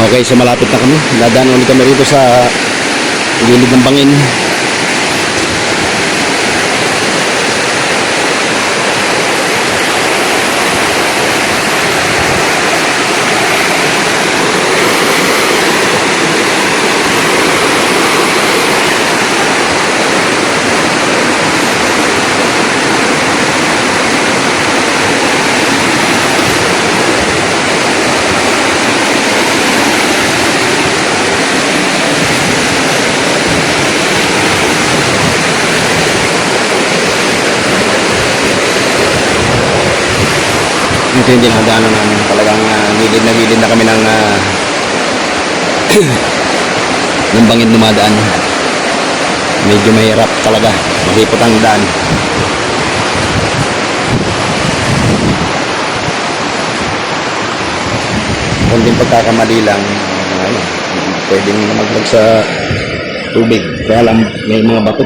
Okay, so malapit na kami. Dadaan ulit kami rito sa gilid ng bangin. Ito yung dinadaanan namin. Talagang gilid na kami ng ng bangin dumadaan. Medyo mahirap talaga. Mahipot ang daan. Kunting pagkakamali lang, pwedeng maglag sa tubig. Kaya lang may mga bato.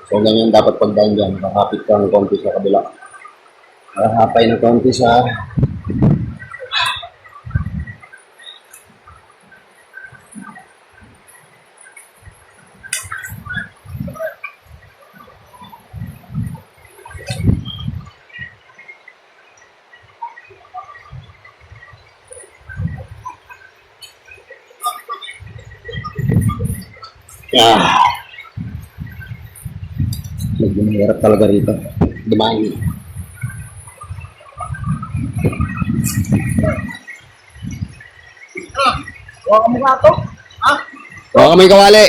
So ganyan dapat pagdaan dyan. Makapit ka ng konti sa kabila. Hapay ng konti sa medyo mahirap talaga rito. Dumaan. Huwag ka mukha to. Ha? Baka may kawali.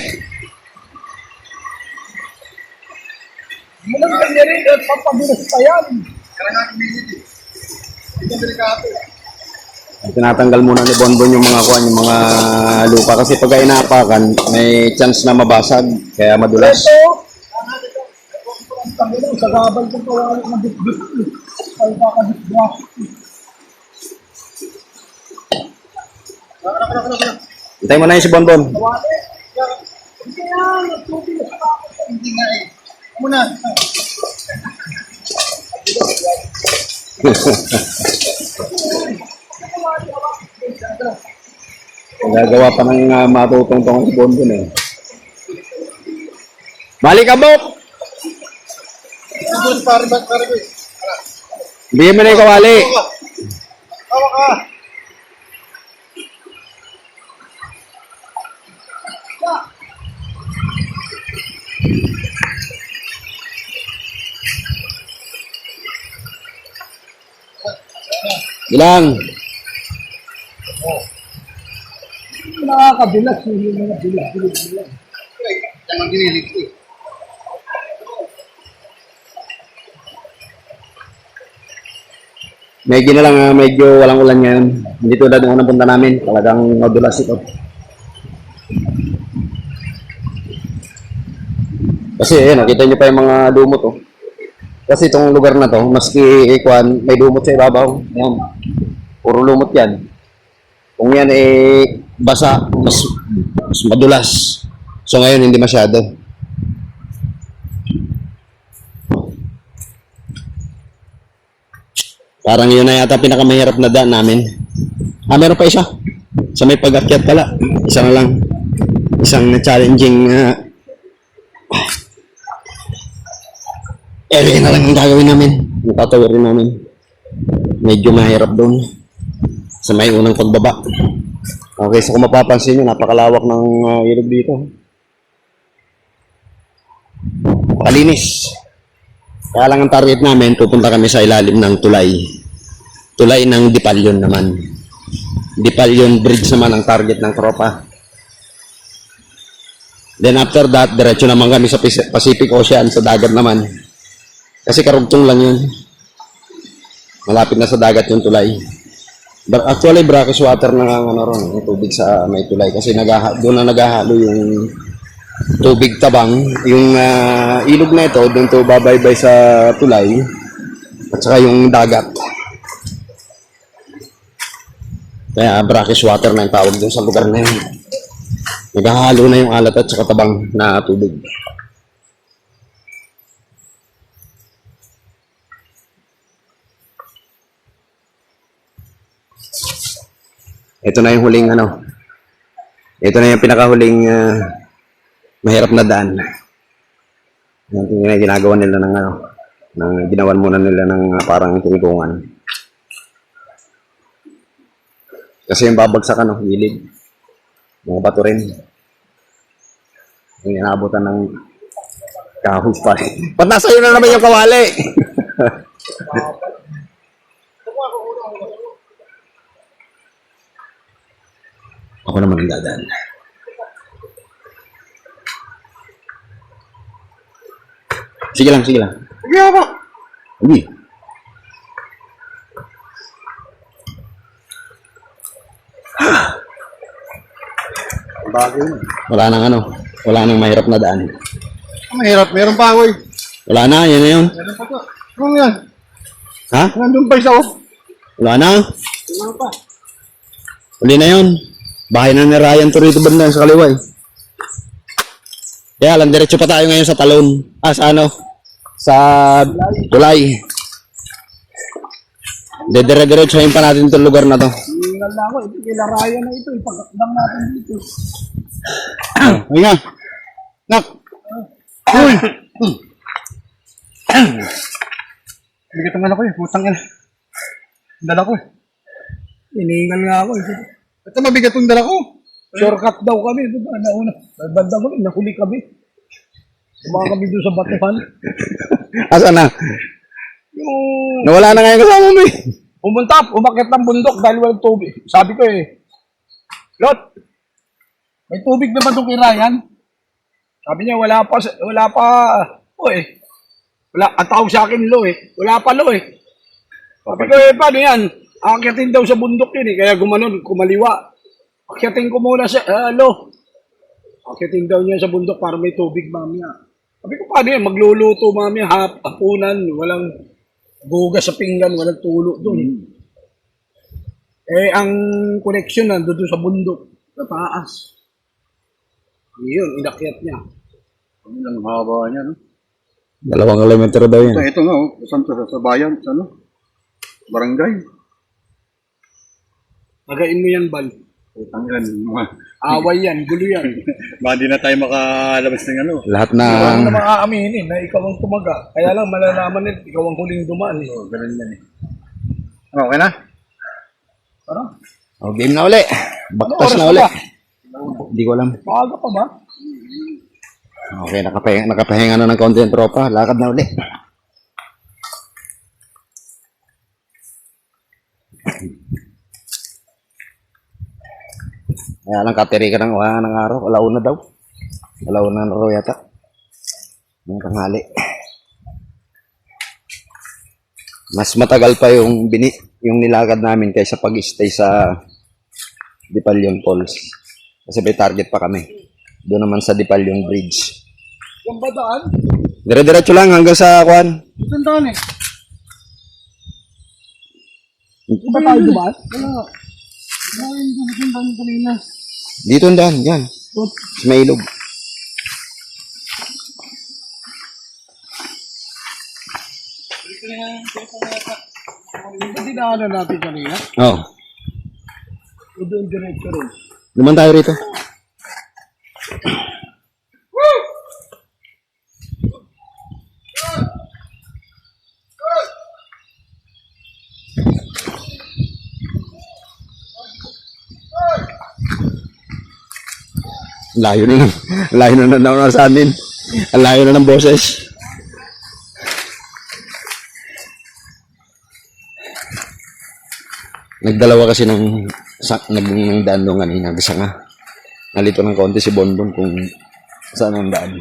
Mulang kanya rin at papabiras pa yan. Kaya nga minute eh. Ito delikado. Tinatanggal muna ni Bonbon yung mga kuwan, yung mga lupa kasi pag inapakan, may chance na mabasag, kaya madulas. Ito. Sa gabal kong kawali ng bitbit. Ay kakabit-brak. Hintay mo na yun si Bonbon. Kawali. Hindi nga. Nagtubi na sa kapit. Hindi nga eh. Muna. Gagawa pa ng matutong-tong si Bonbon eh. Malikabok! Doon pare ko eh. Bigyan mo na yung kawali. Hawak ka. Ilang? Nakakabilas yung mga bilas. Yan ang dinilig ko eh. Medyo na lang, medyo walang ulan ngayon. Hindi tulad ng unang punta namin. Talagang madulas ito. Kasi nakita nyo pa yung mga lumot oh. Kasi itong lugar na to, maski ikuan, may lumot sa ibabaw. Yan. Puro lumot yan. Kung yan basa, mas madulas. So ngayon hindi masyado. Parang yun na yata pinakamahirap na daan namin. Meron pa isa. Sa may pag-akyat pala. Isa na lang. Isang challenging area na lang yung gagawin namin. Yung tatawirin namin. Medyo mahirap doon. Sa may unang pagbaba. Okay, so kung mapapansin nyo, napakalawak ng ilog dito. Napakalinis. Kaya lang ang target namin, pupunta kami sa ilalim ng tulay. Tulay ng Dipalyon naman. Dipalyon Bridge naman ang target ng tropa. Then after that, diretso naman kami sa Pacific Ocean, sa dagat naman. Kasi karugtong lang yun. Malapit na sa dagat yung tulay. Actually, brackish water na nga ano ron, yung tubig sa may tulay kasi doon na naghahalo yung tubig tabang, yung ilog na ito, doon to babaybay sa tulay at saka yung dagat. Kaya brackish water na yung tawag doon sa lugar na yun. Naghahalo na yung alat at saka tabang na tubig. Ito na yung huling ano. Ito na yung pinakahuling mahirap na daan. Yung ginagawa nila ng ano, ginawan muna nila ng parang tungtungan. Kasi yung babagsak ano, gilid. Mga bato rin. Yung inabutan ng kahus pa rin. Ba't nasa iyo na naman yung kawali? Ako naman ang dadaan. Sige lang, sige lang. Sige ako. Uy. Bagay na. Wala nang mahirap na daan. Mahirap, meron pa ako eh. Wala na, yan na yun. Meron pa to. Ano yan? Ha? Nandun pa isa ko. Wala na. Meron pa. Uli na yun. Bahay na ni Ryan to rito banda sa kaliwa eh. Kaya lang, diretso pa tayo ngayon sa talon. Sa ano? Sa tulay. Dedire-diretsohin pa natin itong lugar na to. Hingal na ako. Ito kila Ryan na ito. Ipagkakdang natin dito. Ay nga. Nak. Uy. Bigat ang anak ko eh. Putang ina. Dala ko eh. Hinihingal nga ako eh. Ito mabigat ang dala ko. Shortcut daw kami. Ito ba? Nauna. Nagbanda ko. Nahuli kami. Sumaka kami doon sa batuhan. Asa na? Yung Nawala na ngayon kasama mo eh. pumunta, umakyat ng bundok dahil walang tubig. Sabi ko eh, Lot, may tubig na ba doon kay Ryan? Sabi niya, wala pa, wala, ang tawag sa akin, Lo eh. Wala pa, Lo eh. Sabi ko eh, paano yan? Akyatin daw sa bundok yun eh, kaya gumanon, kumaliwa. Akyatin ko muna sa, Lo. Akyatin daw niya sa bundok para may tubig mamaya. Sabi ko, paano yan? Magluluto mamaya, hapunan, walang buga sa pinggan, walang tulo doon. Eh, ang connection na doon sa bundok, sa taas. Yun, inakyat niya. Ano lang mahaba niya, no? 2 kilometro daw yan. Ito nga, oh, saan to, sa bayan, sa ano? Barangay. Tagain mo yan, Bal. Utang yan, mga... Away yan, gulo yan. Baka di na tayo makalabas ng ano. Lahat Ikaw na na maaaminin na ikaw ang tumaga. Kaya lang malalaman nila, ikaw ang huling dumaan. Eh. Ganun yan eh. Ano, okay na? Ano? game na uli. Baktas Ano na oras uli. pa? Hindi ko alam. Maaga pa ba? Okay, nakapahinga na ng konti yung tropa. Lakad na uli. Kaya lang katiri ka ng araw. Alauna daw. Alauna na raw yata. Ng tanghali. Mas matagal pa yung nilakad namin kaysa pag-stay sa Dipalyon Falls. Kasi may target pa kami. Doon naman sa Dipalyon Bridge. Yung ba daan? Dire-diretso lang hanggang sa Kwan. Isang daan eh. Di ba tayo dumaan? Wala. Dahil doon isang daan kanina. Dito ang daan, yan. Sa may ilog. Hindi na natin kanina. Oo. O doon diretso rin. Naman tayo rito. Layo na na sa amin. Ang layo na ng boses. Nagdalawa kasi ng daan doon kanina. Bisa nga. Nalito ng konti si Bonbon kung saan ang daan.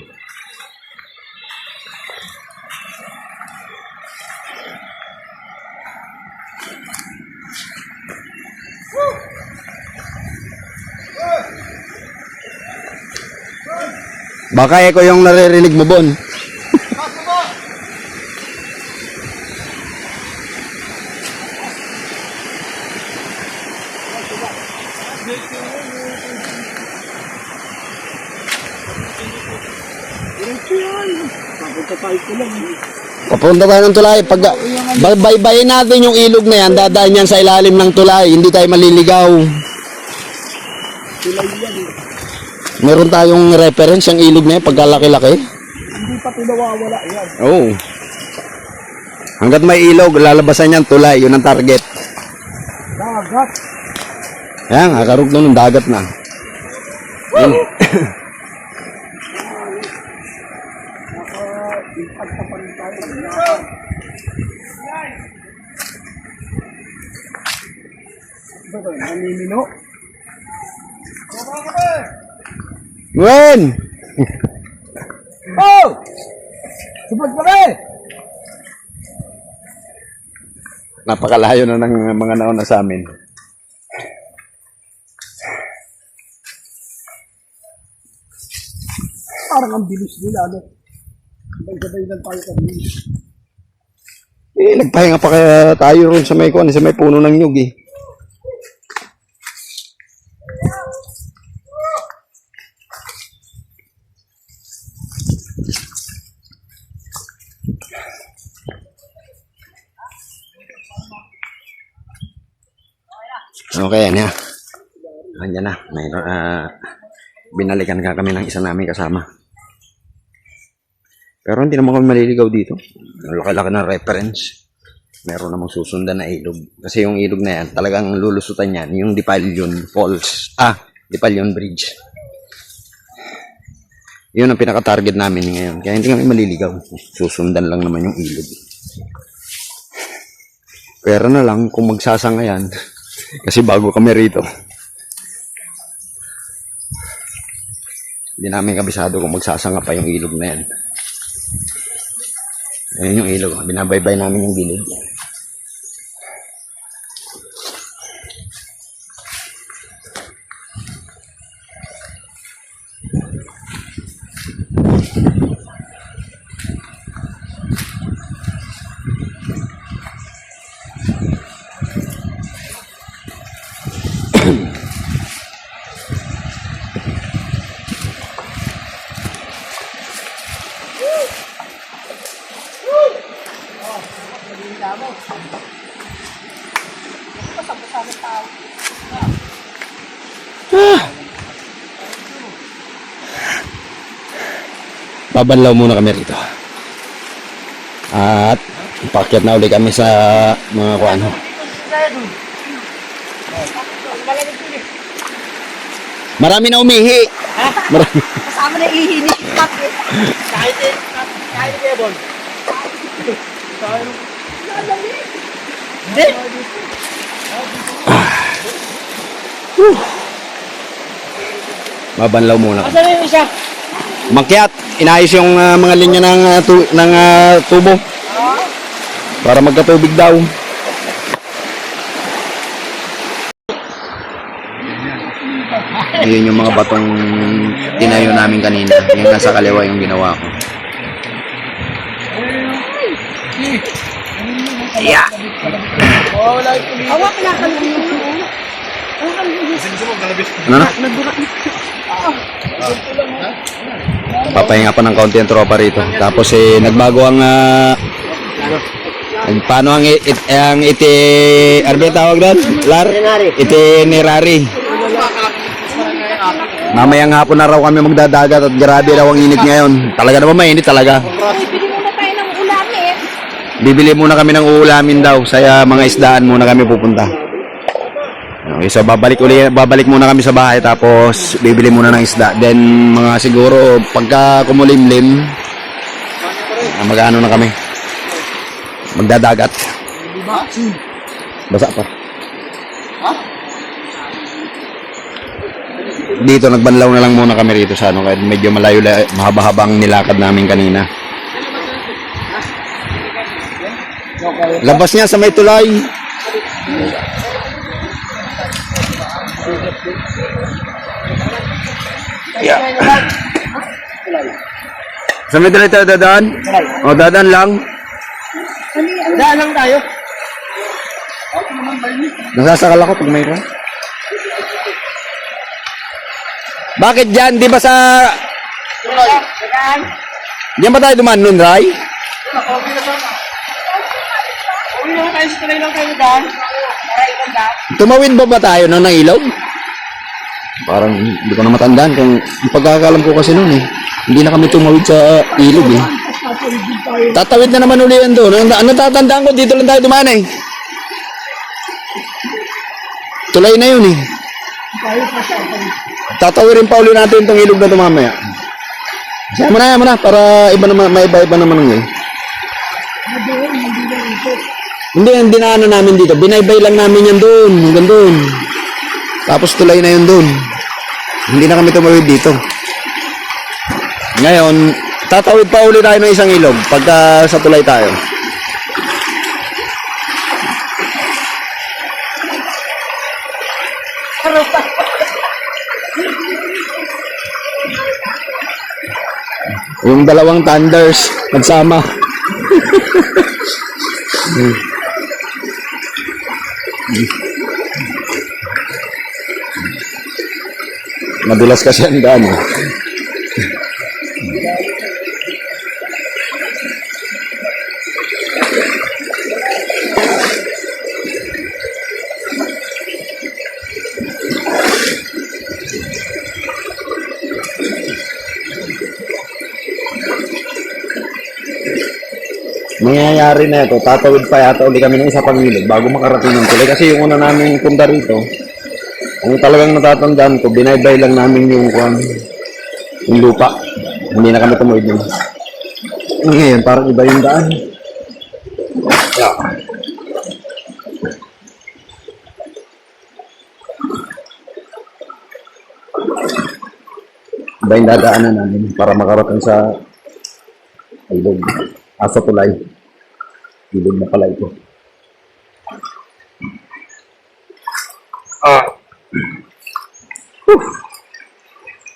Baka eko yung naririnig mo, Bon. Papunta tayo ng tulay. Pag baybayin natin yung ilog na yan, dadaan yan sa ilalim ng tulay. Hindi tayo maliligaw. Meron tayong reference yung ilog na yan, pagkalaki-laki. Hindi pa pinawawala yan. Oo. Hanggat may ilog, lalabasan yan tulay. Yun ang target. Dagat. Ayan, kakarugtong ng dagat na. Yun. Naninino. Gwen! Oh! Subad pa rin! Napakalayo na ng mga nauna sa amin. Parang ang bilis nila, ano? Sabay-sabay lang tayo kanina. Nagpahinga pa kaya tayo ron sa may kuwan, sa may puno ng nyug eh. Okay, yan ya. Nandiyan na. Binalikan ka kami ng isa namin kasama. Pero hindi naman kami maliligaw dito. Laki-laki ng reference. Meron namang susundan na ilog. Kasi yung ilog na yan, talagang lulusutan yan. Yung Dipalion Falls. Dipalion Bridge. Yun ang pinaka-target namin ngayon. Kaya hindi kami maliligaw. Susundan lang naman yung ilog. Pero na lang kung magsasanga yan. Kasi bago kami rito. Hindi namin kabisado kung magsasanga pa yung ilog na yan. Ayun yung ilog. Binabaybay namin yung gilid. Babanlaw muna kami rito. At pakyat na ulit kami sa mga kuano. Marami na umihi. Marami. Kasama na ihini. Kahit kayo, Bon. Hindi. Babanlaw muna kami. Asan na yung isa? Makyat, inayos yung mga linya ng tubo. Para magkatubig daw. Ayun yung mga batong tinayo namin kanina. Yung nasa kaliwa yung ginawa ko. Yeah. Awak na kami. Ano na? Papahinga pa ng kaunti ang tropa rito. Tapos nagbago ang paano ang Arbe tawag doon? Lar? Itinerary. Mamayang hapon na raw kami magdadagat at grabe raw ang init ngayon. Talaga naman mainit talaga. Bibili muna tayo ng ulamin. Bibili muna kami ng uulamin daw. Sa mga isdaan muna kami pupunta. Okay, so babalik muna kami sa bahay tapos bibili muna ng isda. Then mga siguro pagka kumulimlim mag-ano na kami. Magdadagat. Basa pa. Dito nagbanlaw na lang muna kami rito sa ano kahit medyo malayo, mahaba-habang nilakad namin kanina. Labas niya sa may tulay. Yeah. Sa may dala tayo dadaan? O, dadaan lang. Daan lang tayo. Nasasakal ako pag mayroon. Bakit dyan? Di ba sa... Diyan ba tayo dumaan nun, Ray? Uwi naman tayo sa tuloy lang tayo daan. Tumawid ba tayo ng ilog? Parang hindi ko na matandaan kung yung pagkakalam ko kasi noon eh. Hindi na kami tumawid sa ilog eh. Tatawid na naman uli yan doon. Ano tatandaan ko? Dito lang tayo dumaan eh. Tulay na yun eh. Tatawirin pa uli natin itong ilog na ito mamaya. Siya mo na, para iba naman, may iba naman ng Hindi na ano namin dito. Binaybay lang namin yan doon. Hanggang doon. Tapos tulay na yun doon. Hindi na kami tumawid dito. Ngayon, tatawid pa uli tayo ng isang ilog pagka sa tulay tayo. Yung dalawang thunders nagsama. Madulas kasi ang daan. Mangyayari na ito, tatawid pa yata uli kami ng isa pang ilog bago makarating ng tulay. Kasi yung una namin punta rito, ang talagang natatandaan ko, binaybay lang namin yung lupa. Hindi na kami tumawid nun. Ngayon, parang iba yung daan. Yeah. Iba yung dadaanan namin para makarating sa ilog. Sa tulay. Ilog na pala ito.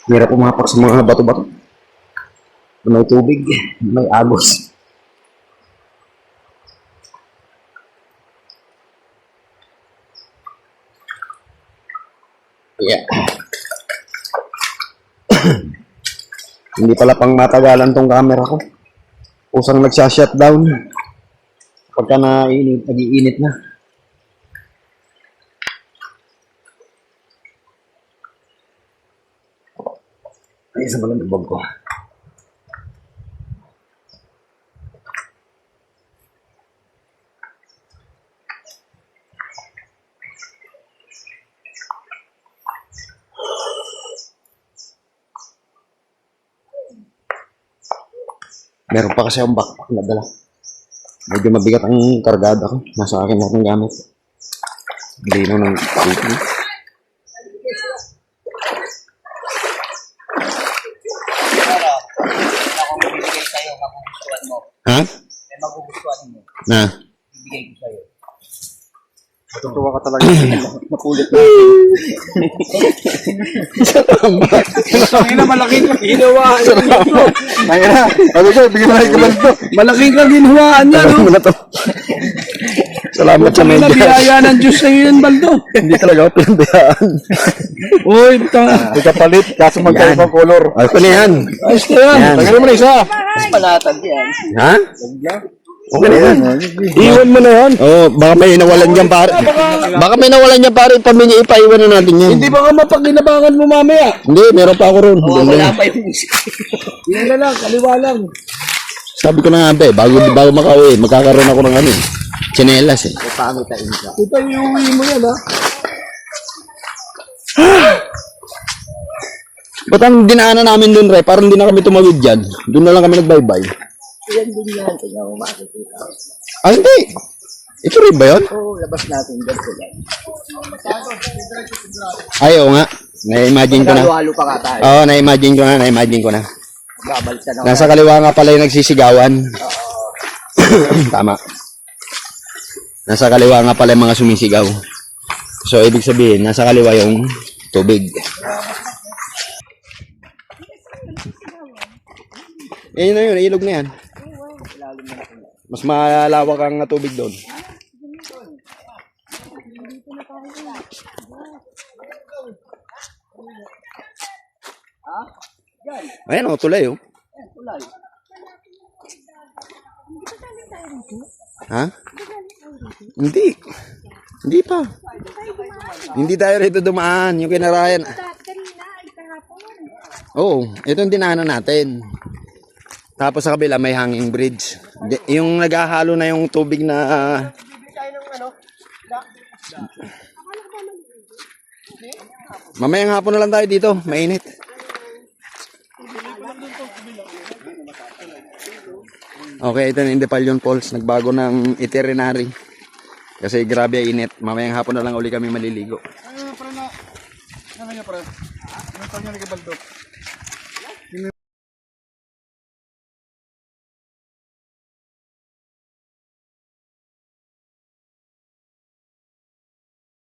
Hirap umapak sa mga bato-bato. May tubig, may agos. Yeah. Hindi pala pang matagalan tong camera ko. Usang nagsha-shutdown. Pagka nag-iinit na. Ay, isa ba lang yung bag ko? Meron pa kasi akong backpack na dala. Medyo mabigat ang kargada ko. Nasa akin lahat ng gamit. Lino ng tubig. Ibigay sa'yo, magugustuhan mo. Ha? May magugustuhan mo. Na? Ibigay ko sa'yo. Matutuwa ka talaga. Napulit na. Ang ina, malaking hinawaan yan. Ay na. Ano siya, bigyan mo na yung kabalto. Malaking kang hinawaan yan. Ano mo na to? Salamat sa Ang ina, medyas. biyaya ng Diyos sa iyo yan, Baldo. Hindi talaga ako pinabayaan. Uy, tanga. May kapalit, kaso magkaibang color. Ayos ko na yan. Ayos na yan. Yan. Tagalin mo na isa. Palatag yan. Ha? Okay na yan. Iwan mo na yan. Oh, baka may nawalan dyan pare. Baka may nawalan dyan pare. Pamilya, ipaiwan na natin yan. Hindi ba ka mapaginabangan mo mamaya? Hindi, meron pa ako ron. Wala pa yung Yan na lang, kaliwa lang. Sabi ko na nga ba bago makauwi, magkakaroon ako ng ano eh. Tsinelas eh. Ito yung uwi mo yan, ha? Ba't ang dinaanan namin dun, Ray? Parang hindi na kami tumawid dyan. Doon na lang kami nagbaybay. yan din yan. Tingnan mo makikita. Ah, hindi. Ito rin ba yun? Oo, labas natin. Ganito yan. Ay, oo nga. Na-imagine ko na. Halo-halo pa nga tayo. Oo, na-imagine ko na. Babalik ka na. Nasa kaliwa nga pala yung nagsisigawan. Tama. Nasa kaliwa nga pala yung mga sumisigaw. So, ibig sabihin, nasa kaliwa yung tubig. Yan na yun, ilog na yan. Mas malawak ang tubig doon. Ayan o, tulay o. Tulay. Ha? Hindi. Hindi pa. Hindi tayo rito dumaan. Yung kinarayan. Kanina, ay kahapon. Oo, ito yung dinaanan natin. Tapos sa kabila may hanging bridge. Yung naghahalo na yung tubig na... Mamayang hapon na lang tayo dito. Mainit. Okay, ito na yung Depalion Falls. Nagbago ng itinerary. Kasi grabe ang init. Mamayang hapon na lang uli kami maliligo. Ano nga, pre? Ano nga, pre? Ano nga, nagabaldok?